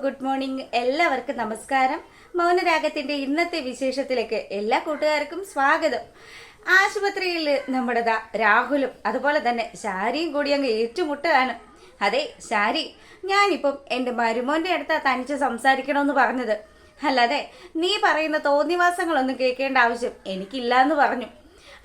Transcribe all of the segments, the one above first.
Good morning. എല്ലാവർക്കും നമസ്കാരം. മൗനരാഗത്തിന്റെ ഇന്നത്തെ വിശേഷത്തിലേക്ക് എല്ലാ കൂട്ടുകാർക്കും സ്വാഗതം. ആശുപത്രിയിൽ നമ്മുടെ രാഹുലും അതുപോലെ തന്നെ ശാരിയും കൂടി അങ്ങ് ഏറ്റുമുട്ടുകയാണ്. അതെ ശാരി, ഞാനിപ്പം എൻ്റെ മരുമോന്റെ അടുത്താ തനിച്ച് സംസാരിക്കണമെന്ന് പറഞ്ഞത്. അല്ലാതെ നീ പറയുന്ന തോന്നിവാസങ്ങളൊന്നും കേൾക്കേണ്ട ആവശ്യം എനിക്കില്ല എന്ന് പറഞ്ഞു.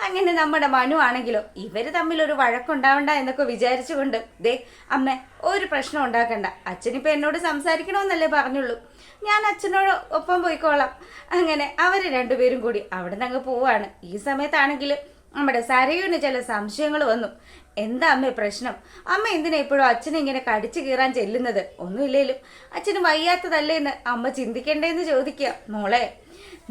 അങ്ങനെ നമ്മുടെ മനു ആണെങ്കിലോ ഇവര് തമ്മിൽ ഒരു വഴക്കുണ്ടാവണ്ട എന്നൊക്കെ വിചാരിച്ചുകൊണ്ട് ദേ അമ്മ ഒരു പ്രശ്നം ഉണ്ടാക്കണ്ട, അച്ഛനിപ്പോൾ എന്നോട് സംസാരിക്കണമെന്നല്ലേ പറഞ്ഞുള്ളൂ, ഞാൻ അച്ഛനോട് ഒപ്പം പോയിക്കോളാം. അങ്ങനെ അവര് രണ്ടുപേരും കൂടി അവിടെ നിന്ന് അങ്ങ് പോവാണ്. ഈ സമയത്താണെങ്കിൽ നമ്മുടെ സരയുവിന് ചില സംശയങ്ങൾ വന്നു. എന്താ അമ്മ പ്രശ്നം? അമ്മ എന്തിനാ ഇപ്പോഴും അച്ഛനെ ഇങ്ങനെ കടിച്ചു കീറാൻ ചെല്ലുന്നത്? ഒന്നുമില്ലേലും അച്ഛന് വയ്യാത്തതല്ലേ എന്ന് അമ്മ ചിന്തിക്കണ്ടേന്ന് ചോദിക്കുക. മോളെ,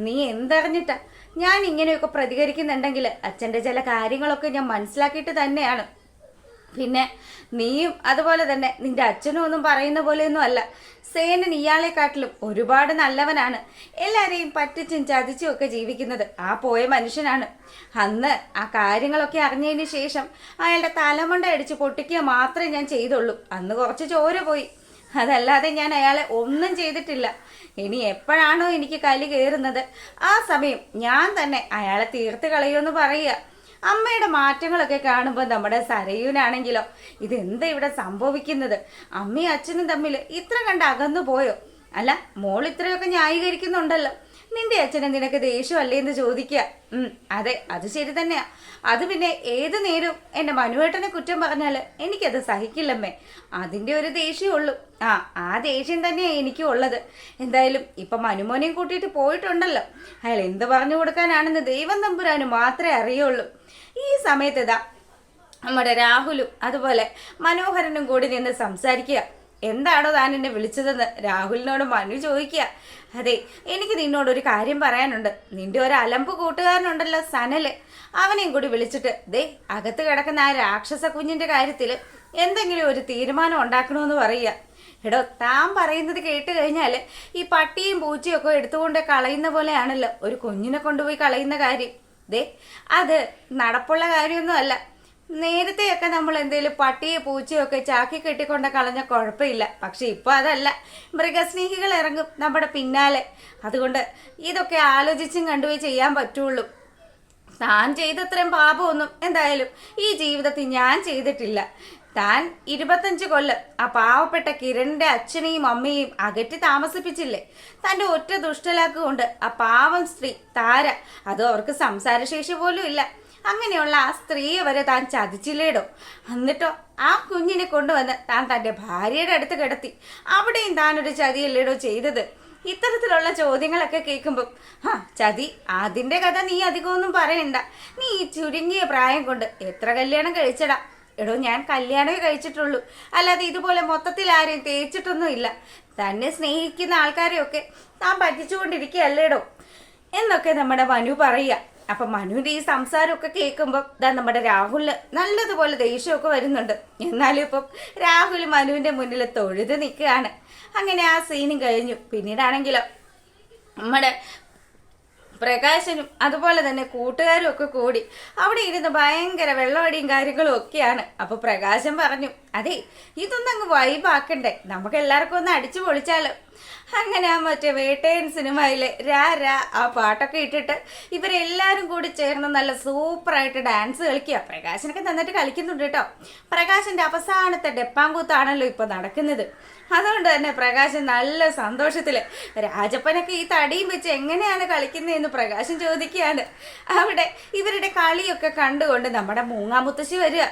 നീ എന്തറിഞ്ഞിട്ടാ ഞാൻ ഇങ്ങനെയൊക്കെ പ്രതികരിക്കുന്നുണ്ടെങ്കിൽ അച്ഛൻ്റെ ചില കാര്യങ്ങളൊക്കെ ഞാൻ മനസ്സിലാക്കിയിട്ട് തന്നെയാണ്. പിന്നെ നീയും അതുപോലെ തന്നെ നിന്റെ അച്ഛനും ഒന്നും പറയുന്ന പോലെയൊന്നും അല്ല. സേനൻ ഇയാളെക്കാട്ടിലും ഒരുപാട് നല്ലവനാണ്. എല്ലാരെയും പറ്റിച്ചും ചതിച്ചും ഒക്കെ ജീവിക്കുന്നത് ആ പോയ മനുഷ്യനാണ്. അന്ന് ആ കാര്യങ്ങളൊക്കെ അറിഞ്ഞതിന് ശേഷം അയാളുടെ തലമണ്ട അടിച്ച് പൊട്ടിക്കുക മാത്രമേ ഞാൻ ചെയ്തുള്ളൂ. അന്ന് കുറച്ച് ചോര പോയി, അതല്ലാതെ ഞാൻ അയാളെ ഒന്നും ചെയ്തിട്ടില്ല. ഇനി എപ്പോഴാണോ എനിക്ക് കലി കയറുന്നത് ആ സമയം ഞാൻ തന്നെ അയാളെ തീർത്ത് കളയുമെന്ന് പറയുക. അമ്മയുടെ മാറ്റങ്ങളൊക്കെ കാണുമ്പോൾ നമ്മുടെ സരയൂനാണെങ്കിലോ ഇതെന്താ ഇവിടെ സംഭവിക്കുന്നത്? അമ്മയും അച്ഛനും തമ്മിൽ ഇത്ര കണ്ട് അകന്നു പോയോ? അല്ല, മോൾ ഇത്രയൊക്കെ ന്യായീകരിക്കുന്നുണ്ടല്ലോ. നിന്റെ അച്ഛനെ നിനക്ക് ദേഷ്യമല്ലേ എന്ന് ചോദിക്കുക. അതെ, അത് ശരി തന്നെയാ. അത് പിന്നെ ഏത് നേരവും എൻ്റെ മനുവേട്ടനെ കുറ്റം പറഞ്ഞാൽ എനിക്കത് സഹിക്കില്ലമ്മേ. അതിൻ്റെ ഒരു ദേഷ്യമുള്ളൂ. ആ ദേഷ്യം തന്നെയാണ് എനിക്കും ഉള്ളത്. എന്തായാലും ഇപ്പം മനുമോനെയും കൂട്ടിയിട്ട് പോയിട്ടുണ്ടല്ലോ, അയാൾ എന്ത് പറഞ്ഞു കൊടുക്കാനാണെന്ന് ദൈവം തമ്പുരാന് മാത്രമേ അറിയുള്ളൂ. ഈ സമയത്ത് ഇതാ നമ്മുടെ രാഹുലും അതുപോലെ മനോഹരനും കൂടി നിന്ന് സംസാരിക്കുക. എന്താണോ താൻ എന്നെ വിളിച്ചതെന്ന് രാഹുലിനോട് മനു ചോദിക്കുക. അതെ, എനിക്ക് നിന്നോടൊരു കാര്യം പറയാനുണ്ട്. നിന്റെ ഒരു അലമ്പ് കൂട്ടുകാരനുണ്ടല്ലോ സനല്, അവനെയും കൂടി വിളിച്ചിട്ട് ദേ അകത്ത് കിടക്കുന്ന ആ രാക്ഷസ കുഞ്ഞിന്റെ കാര്യത്തിൽ എന്തെങ്കിലും ഒരു തീരുമാനം ഉണ്ടാക്കണമെന്ന് പറയുക. എടോ, താൻ പറയുന്നത് കേട്ട് കഴിഞ്ഞാൽ ഈ പട്ടിയും പൂച്ചയും ഒക്കെ എടുത്തുകൊണ്ട് കളയുന്ന പോലെയാണല്ലോ ഒരു കുഞ്ഞിനെ കൊണ്ടുപോയി കളയുന്ന കാര്യം. ദേ അത് നടപ്പുള്ള കാര്യമൊന്നും അല്ല. നേരത്തെയൊക്കെ നമ്മൾ എന്തെങ്കിലും പട്ടിയെ പൂച്ചയോ ഒക്കെ ചാക്കി കെട്ടിക്കൊണ്ട് കളഞ്ഞ കുഴപ്പമില്ല. പക്ഷെ ഇപ്പൊ അതല്ല, മൃഗസ്നേഹികൾ ഇറങ്ങും നമ്മുടെ പിന്നാലെ. അതുകൊണ്ട് ഇതൊക്കെ ആലോചിച്ചും കണ്ടുപോയി ചെയ്യാൻ പറ്റുള്ളൂ. താൻ ചെയ്തത്രയും പാപമൊന്നും എന്തായാലും ഈ ജീവിതത്തിൽ ഞാൻ ചെയ്തിട്ടില്ല. താൻ 25 കൊല്ലം ആ പാവപ്പെട്ട കിരണിന്റെ അച്ഛനെയും അമ്മയെയും അകറ്റി താമസിപ്പിച്ചില്ലേ? തൻ്റെ ഒറ്റ ദുഷ്ടലാക്കുകൊണ്ട് ആ പാവം സ്ത്രീ താര, അതും അവർക്ക് സംസാരശേഷി പോലും ഇല്ല, അങ്ങനെയുള്ള ആ സ്ത്രീയെ വരെ താൻ ചതിച്ചില്ലേടോ? എന്നിട്ടോ ആ കുഞ്ഞിനെ കൊണ്ടുവന്ന് താൻ തൻ്റെ ഭാര്യയുടെ അടുത്ത് കിടത്തി. അവിടെയും താനൊരു ചതിയല്ലേടോ ചെയ്തത്? ഇത്തരത്തിലുള്ള ചോദ്യങ്ങളൊക്കെ കേൾക്കുമ്പം ചതി അതിൻ്റെ കഥ നീ അധികമൊന്നും പറയണ്ട. നീ ഈ ചുരുങ്ങിയ പ്രായം കൊണ്ട് എത്ര കല്യാണം കഴിച്ചടാ? എടോ, ഞാൻ കല്യാണമേ കഴിച്ചിട്ടുള്ളൂ, അല്ലാതെ ഇതുപോലെ മൊത്തത്തിൽ ആരെയും തേച്ചിട്ടൊന്നും ഇല്ല. തന്നെ സ്നേഹിക്കുന്ന ആൾക്കാരെയൊക്കെ താൻ പറ്റിച്ചുകൊണ്ടിരിക്കുകയല്ലേടോ എന്നൊക്കെ നമ്മുടെ മനു പറയുക. അപ്പം മനുവിൻ്റെ ഈ സംസാരമൊക്കെ കേൾക്കുമ്പോൾ ഇതാ നമ്മുടെ രാഹുലിന് നല്ലതുപോലെ ദേഷ്യമൊക്കെ വരുന്നുണ്ട്. എന്നാലും ഇപ്പം രാഹുൽ മനുവിൻ്റെ മുന്നിൽ തൊഴുത് നിൽക്കുകയാണ്. അങ്ങനെ ആ സീനും കഴിഞ്ഞു. പിന്നീടാണെങ്കിലോ നമ്മുടെ പ്രകാശനും അതുപോലെ തന്നെ കൂട്ടുകാരും ഒക്കെ കൂടി അവിടെ ഇരുന്ന് ഭയങ്കര വെള്ളമടിയും കാര്യങ്ങളും ഒക്കെയാണ്. അപ്പൊ പ്രകാശൻ പറഞ്ഞു, അതെ ഇതൊന്നും അങ്ങ് വൈബാക്കണ്ടേ, നമുക്ക് എല്ലാവർക്കും ഒന്ന് അടിച്ചു പൊളിച്ചാലോ. അങ്ങനെ ആ മറ്റേ വേട്ടയൻ സിനിമയിലെ രാ രാ ആ പാട്ടൊക്കെ ഇട്ടിട്ട് ഇവരെല്ലാവരും കൂടി ചേർന്ന് നല്ല സൂപ്പറായിട്ട് ഡാൻസ് കളിക്കുക. പ്രകാശനൊക്കെ നന്നായിട്ട് കളിക്കുന്നുണ്ട് കേട്ടോ. പ്രകാശന്റെ അവസാനത്തെ ഡെപ്പാങ്കൂത്താണല്ലോ ഇപ്പൊ നടക്കുന്നത്. അതുകൊണ്ട് തന്നെ പ്രകാശൻ നല്ല സന്തോഷത്തില് രാജപ്പനൊക്കെ ഈ തടിയും വെച്ച് എങ്ങനെയാണ് കളിക്കുന്നതെന്ന് പ്രകാശൻ ചോദിക്കുകയാണ്. അവിടെ ഇവരുടെ കളിയൊക്കെ കണ്ടുകൊണ്ട് നമ്മുടെ മൂങ്ങാമുത്തശ്ശി വരിക.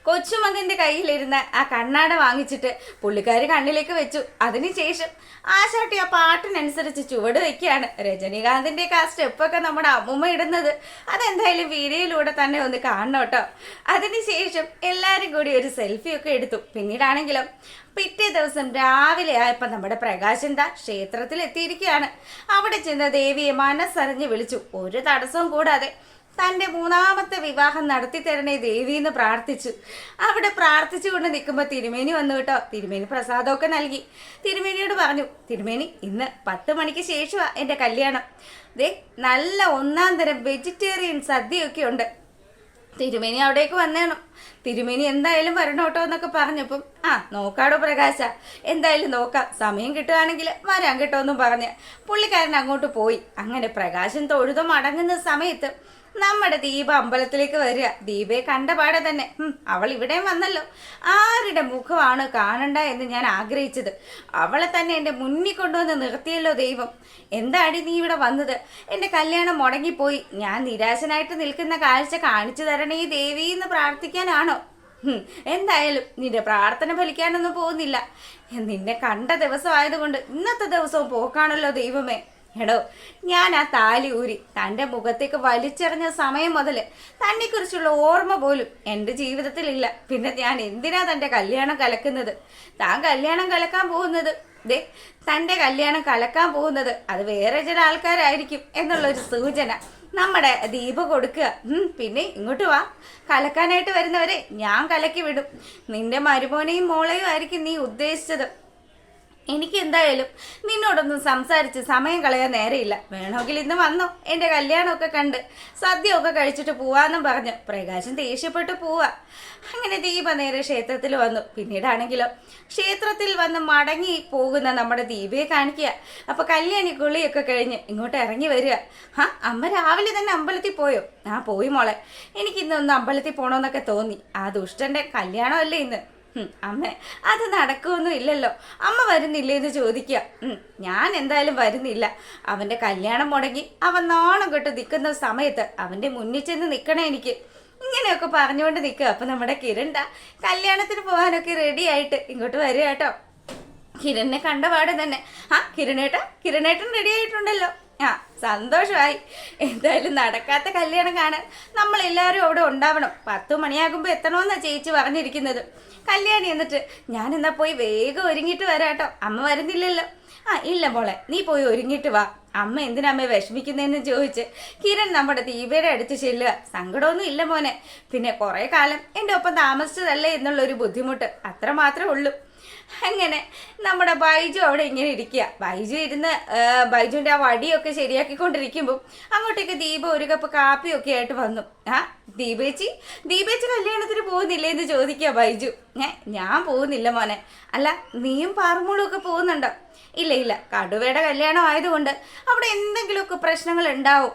കൊച്ചുമകന്റെ കയ്യിലിരുന്ന ആ കണ്ണാട വാങ്ങിച്ചിട്ട് പുള്ളിക്കാരി കണ്ണിലേക്ക് വെച്ചു. അതിനുശേഷം ആശാട്ടി ആ പാട്ടിനനുസരിച്ച് ചുവട് വെക്കുകയാണ്. രജനീകാന്തിന്റെ ആ സ്റ്റെപ്പൊക്കെ നമ്മുടെ അമ്മൂമ്മ ഇടുന്നത് അതെന്തായാലും വീഡിയോയിലൂടെ തന്നെ ഒന്ന് കാണണം കേട്ടോ. അതിനുശേഷം എല്ലാവരും കൂടി ഒരു സെൽഫിയൊക്കെ എടുത്തു. പിന്നീടാണെങ്കിലും പിറ്റേ ദിവസം രാവിലെ ആയപ്പോൾ നമ്മുടെ പ്രകാശൻ ക്ഷേത്രത്തിൽ എത്തിയിരിക്കുകയാണ്. അവിടെ ചെന്ന ദേവിയെ മനസ്സറിഞ്ഞ് വിളിച്ചു. ഒരു തടസ്സവും കൂടാതെ തൻ്റെ 3ാമത്തെ വിവാഹം നടത്തി തരണേ ദേവി എന്ന് പ്രാർത്ഥിച്ചു. അവിടെ പ്രാർത്ഥിച്ചുകൊണ്ട് നിൽക്കുമ്പോൾ തിരുമേനി വന്നു കേട്ടോ. തിരുമേനി പ്രസാദമൊക്കെ നൽകി. തിരുമേനിയോട് പറഞ്ഞു, തിരുമേനി ഇന്ന് 10 മണിക്ക് ശേഷമാണ് എൻ്റെ കല്യാണം. ദേ നല്ല 1ാം തരം വെജിറ്റേറിയൻ സദ്യയൊക്കെ ഉണ്ട്. തിരുമേനി അവിടേക്ക് വന്നേണം. തിരുമേനി എന്തായാലും വരണം കേട്ടോ എന്നൊക്കെ പറഞ്ഞപ്പം നോക്കാടോ പ്രകാശ, എന്തായാലും നോക്കാം, സമയം കിട്ടുകയാണെങ്കിൽ വരാൻ കേട്ടോ എന്നും പറഞ്ഞ് പുള്ളിക്കാരൻ അങ്ങോട്ട് പോയി. അങ്ങനെ പ്രകാശൻ തൊഴുതും മടങ്ങുന്ന സമയത്ത് നമ്മുടെ ദീപ അമ്പലത്തിലേക്ക് വരിക. ദീപയെ കണ്ടപാടെ തന്നെ അവൾ ഇവിടെയും വന്നല്ലോ, ആരുടെ മുഖമാണ് കാണണ്ട എന്ന് ഞാൻ ആഗ്രഹിച്ചത്, അവളെ തന്നെ എൻ്റെ മുന്നിൽ കൊണ്ടുവന്ന് നിർത്തിയല്ലോ ദൈവം. എന്താടി നീ ഇവിടെ വന്നത്? എൻ്റെ കല്യാണം മുടങ്ങിപ്പോയി, ഞാൻ നിരാശനായിട്ട് നിൽക്കുന്ന കാഴ്ച കാണിച്ചു തരണേ ദേവി എന്ന് പ്രാർത്ഥിക്കാനാണോ? എന്തായാലും നിന്റെ പ്രാർത്ഥന ഫലിക്കാനൊന്നും പോകുന്നില്ല. നിന്നെ കണ്ട ദിവസമായതുകൊണ്ട് ഇന്നത്തെ ദിവസവും പോക്കാണല്ലോ ദൈവമേ. എടോ, ഞാൻ ആ താലി ഊരി തൻ്റെ മുഖത്തേക്ക് വലിച്ചെറിഞ്ഞ സമയം മുതൽ തന്നെക്കുറിച്ചുള്ള ഓർമ്മ പോലും എൻ്റെ ജീവിതത്തിലില്ല. പിന്നെ ഞാൻ എന്തിനാ തൻ്റെ കല്യാണം കലക്കുന്നത്? താൻ കല്യാണം കലക്കാൻ പോകുന്നത് തൻ്റെ കല്യാണം കലക്കാൻ പോകുന്നത് അത് വേറെ ചില ആൾക്കാരായിരിക്കും എന്നുള്ളൊരു സൂചന നമ്മുടെ ദീപ കൊടുക്കുക. പിന്നെ ഇങ്ങോട്ട് വാ, കലക്കാനായിട്ട് വരുന്നവരെ ഞാൻ കലക്കി വിടും. നിന്റെ മരുമോനെയും മോളെയും ആയിരിക്കും നീ ഉദ്ദേശിച്ചത്. എനിക്ക് എന്തായാലും നിന്നോടൊന്നും സംസാരിച്ച് സമയം കളയാൻ നേരെയില്ല. വേണമെങ്കിൽ ഇന്ന് വന്നോ, എൻ്റെ കല്യാണമൊക്കെ കണ്ട് സദ്യയൊക്കെ കഴിച്ചിട്ട് പോവാന്നും പറഞ്ഞു പ്രകാശൻ ദേഷ്യപ്പെട്ട് പോവാ. അങ്ങനെ ദീപ നേരെ ക്ഷേത്രത്തിൽ വന്നു. പിന്നീടാണെങ്കിലോ ക്ഷേത്രത്തിൽ വന്ന് മടങ്ങി പോകുന്ന നമ്മുടെ ദീപയെ കാണിക്കുക. അപ്പൊ കല്യാണി കുളിയൊക്കെ കഴിഞ്ഞ് ഇങ്ങോട്ട് ഇറങ്ങി വരിക. അമ്മ രാവിലെ തന്നെ അമ്പലത്തിൽ പോയോ? പോയി മോളെ, എനിക്കിന്നൊന്ന് അമ്പലത്തിൽ പോകണമെന്നൊക്കെ തോന്നി. ആ ദുഷ്ടന്റെ കല്യാണമല്ലേ ഇന്ന്. അമ്മ അത് നടക്കുമൊന്നും ഇല്ലല്ലോ, അമ്മ വരുന്നില്ലേ എന്ന് ചോദിക്കുക. ഞാൻ എന്തായാലും വരുന്നില്ല. അവൻ്റെ കല്യാണം മുടങ്ങി അവൻ നാണം കെട്ട് നിൽക്കുന്ന സമയത്ത് അവൻ്റെ മുന്നിൽ ചെന്ന് നിൽക്കണേ എനിക്ക്. ഇങ്ങനെയൊക്കെ പറഞ്ഞുകൊണ്ട് നിൽക്കുക. അപ്പം നമ്മുടെ കിരൺ കല്യാണത്തിന് പോകാനൊക്കെ റെഡി ആയിട്ട് ഇങ്ങോട്ട് വരിക കേട്ടോ. കിരണിനെ കണ്ടപാടെ തന്നെ കിരണേട്ടൻ റെഡി ആയിട്ടുണ്ടല്ലോ. സന്തോഷമായി. എന്തായാലും നടക്കാത്ത കല്യാണം കാണാൻ നമ്മളെല്ലാവരും അവിടെ ഉണ്ടാവണം. 10 മണിയാകുമ്പോൾ എത്തണമെന്നാണ് ചേച്ചി പറഞ്ഞിരിക്കുന്നത്. കല്യാണി എന്നിട്ട് ഞാൻ എന്നാ പോയി വേഗം ഒരുങ്ങിയിട്ട് വരാട്ടോ, അമ്മ വരുന്നില്ലല്ലോ. ഇല്ല മോളെ, നീ പോയി ഒരുങ്ങിയിട്ട് വാ, അമ്മ എന്തിനമ്മ വിഷമിക്കുന്നതെന്ന് ചോദിച്ച് കിരൺ നമ്മുടെ ദീപയുടെ അടുത്ത് ചെല്ലുക. സങ്കടമൊന്നും ഇല്ല മോനെ, പിന്നെ കുറേ കാലം എൻ്റെ ഒപ്പം താമസിച്ചതല്ലേ എന്നുള്ളൊരു ബുദ്ധിമുട്ട്, അത്ര മാത്രമേ ഉള്ളൂ. അങ്ങനെ നമ്മുടെ ബൈജു അവിടെ ഇങ്ങനെ ഇരിക്കുക. ബൈജു ഇരുന്ന് ബൈജുവിൻ്റെ ആ വടിയൊക്കെ ശരിയാക്കിക്കൊണ്ടിരിക്കുമ്പോൾ അങ്ങോട്ടേക്ക് ദീപ ഒരു കപ്പ് കാപ്പിയൊക്കെ ആയിട്ട് വന്നു. ദീപേച്ചി കല്യാണത്തിന് പോകുന്നില്ലേ എന്ന് ചോദിക്കുക ബൈജു. ഞാൻ പോകുന്നില്ല മോനെ. അല്ല, നീയും പാറുമോളും ഒക്കെ പോകുന്നുണ്ടോ? ഇല്ല, കടുവയുടെ കല്യാണം ആയതുകൊണ്ട് അവിടെ എന്തെങ്കിലുമൊക്കെ പ്രശ്നങ്ങൾ ഉണ്ടാവും.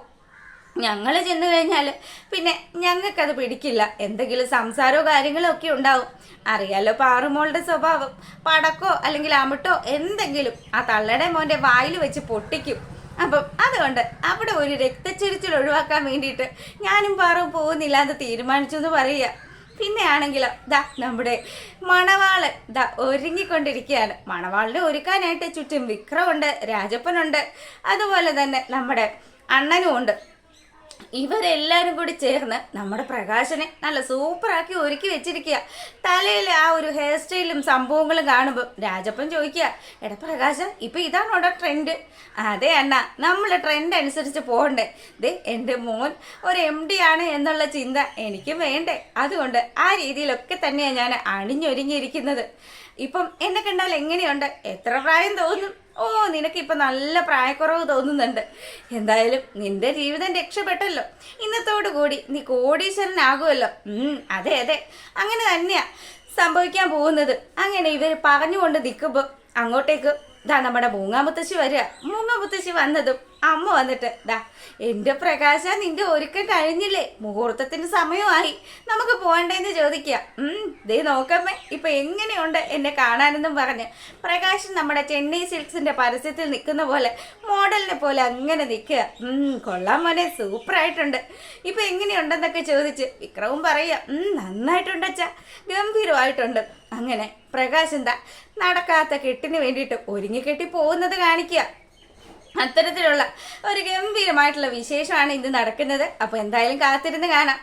ഞങ്ങൾ ചെന്ന് കഴിഞ്ഞാൽ പിന്നെ ഞങ്ങൾക്കത് പിടിക്കില്ല, എന്തെങ്കിലും സംസാരമോ കാര്യങ്ങളോ ഒക്കെ ഉണ്ടാവും. അറിയാലോ പാറുമോളുടെ സ്വഭാവം, പടക്കോ അല്ലെങ്കിൽ അമിട്ടോ എന്തെങ്കിലും ആ തള്ളയുടെ മോൻ്റെ വായിൽ വെച്ച് പൊട്ടിക്കും. അപ്പം അതുകൊണ്ട് അവിടെ ഒരു രക്തച്ചൊരിച്ചിൽ ഒഴിവാക്കാൻ വേണ്ടിയിട്ട് ഞാനും പാറും പോകുന്നില്ല എന്ന് തീരുമാനിച്ചു എന്ന് പറയുക. പിന്നെ ആണെങ്കിലോ നമ്മുടെ മണവാളൻ ഒരുങ്ങിക്കൊണ്ടിരിക്കുകയാണ്. മണവാളിനെ ഒരുക്കാനായിട്ട് ചുറ്റും വിക്രമുണ്ട്, രാജപ്പനുണ്ട്, അതുപോലെ തന്നെ നമ്മുടെ അണ്ണനും ഉണ്ട്. ഇവരെല്ലാവരും കൂടി ചേർന്ന് നമ്മുടെ പ്രകാശനെ നല്ല സൂപ്പറാക്കി ഒരുക്കി വെച്ചിരിക്കുക. തലയിൽ ആ ഒരു ഹെയർ സ്റ്റൈലും സംഭവങ്ങളും കാണുമ്പോൾ രാജപ്പൻ ചോദിക്കുക, എടാ പ്രകാശ, ഇപ്പം ഇതാണോടാ ട്രെൻഡ്? അതെ അണ്ണ, നമ്മൾ ട്രെൻഡ് അനുസരിച്ച് പോകണ്ടേ. എൻ്റെ മോൻ ഒരു MD ആണ് എന്നുള്ള ചിന്ത എനിക്കും വേണ്ടേ. അതുകൊണ്ട് ആ രീതിയിലൊക്കെ തന്നെയാണ് ഞാൻ അണിഞ്ഞൊരുങ്ങിയിരിക്കുന്നത്. ഇപ്പം എന്നെ കണ്ടാൽ എങ്ങനെയുണ്ട്? എത്ര പ്രായം തോന്നും? നിനക്കിപ്പോൾ നല്ല പ്രായക്കുറവ് തോന്നുന്നുണ്ട്. എന്തായാലും നിന്റെ ജീവിതം രക്ഷപ്പെട്ടല്ലോ. ഇന്നത്തോടു കൂടി നീ കോടീശ്വരനാകുമല്ലോ. അതെ, അങ്ങനെ തന്നെയാ സംഭവിക്കാൻ പോകുന്നത്. അങ്ങനെ ഇവർ പറഞ്ഞുകൊണ്ട് നിൽക്കുമ്പോൾ അങ്ങോട്ടേക്ക് നമ്മുടെ മൂങ്ങാമുത്തശ്ശി വരിക. മൂങ്ങാമുത്തശ്ശി വന്നതും അമ്മ വന്നിട്ട് എൻ്റെ പ്രകാശ, നിന്റെ ഒരുക്കം കഴിഞ്ഞില്ലേ? മുഹൂർത്തത്തിന് സമയമായി, നമുക്ക് പോകണ്ടേന്ന് ചോദിക്കുക. നോക്കമ്മേ, ഇപ്പൊ എങ്ങനെയുണ്ട് എന്നെ കാണാനെന്നും പറഞ്ഞ് പ്രകാശൻ നമ്മുടെ ചെന്നൈ സിൽക്സിന്റെ പരസ്യത്തിൽ നിൽക്കുന്ന പോലെ മോഡലിനെ പോലെ അങ്ങനെ നിൽക്കുക. കൊള്ളാൻ മോനെ, സൂപ്പറായിട്ടുണ്ട്. ഇപ്പൊ എങ്ങനെയുണ്ടെന്നൊക്കെ ചോദിച്ച് വിക്രവും പറയുക, നന്നായിട്ടുണ്ട് അച്ഛാ, ഗംഭീരമായിട്ടുണ്ട്. അങ്ങനെ പ്രകാശ് നടക്കാത്ത കെട്ടിന് വേണ്ടിയിട്ട് ഒരുങ്ങിക്കെട്ടി പോകുന്നത് കാണിക്കുക. അത്തരത്തിലുള്ള ഒരു ഗംഭീരമായിട്ടുള്ള വിശേഷമാണ് ഇത് നടക്കുന്നത്. അപ്പോൾ എന്തായാലും കാത്തിരുന്ന് കാണാം.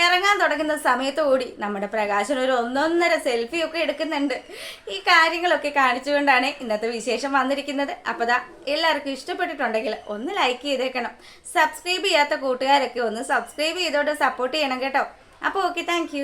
ഇറങ്ങാൻ തുടങ്ങുന്ന സമയത്തുകൂടി നമ്മുടെ പ്രകാശൻ ഒരു 1.5 സെൽഫിയൊക്കെ എടുക്കുന്നുണ്ട്. ഈ കാര്യങ്ങളൊക്കെ കാണിച്ചുകൊണ്ടാണ് ഇന്നത്തെ വിശേഷം വന്നിരിക്കുന്നത്. അപ്പോൾ എല്ലാവർക്കും ഇഷ്ടപ്പെട്ടിട്ടുണ്ടെങ്കിൽ ഒന്ന് ലൈക്ക് ചെയ്തേക്കണം. സബ്സ്ക്രൈബ് ചെയ്യാത്ത കൂട്ടുകാരൊക്കെ ഒന്ന് സബ്സ്ക്രൈബ് ചെയ്തോട്ട് സപ്പോർട്ട് ചെയ്യണം കേട്ടോ. അപ്പോൾ ഓക്കെ, താങ്ക്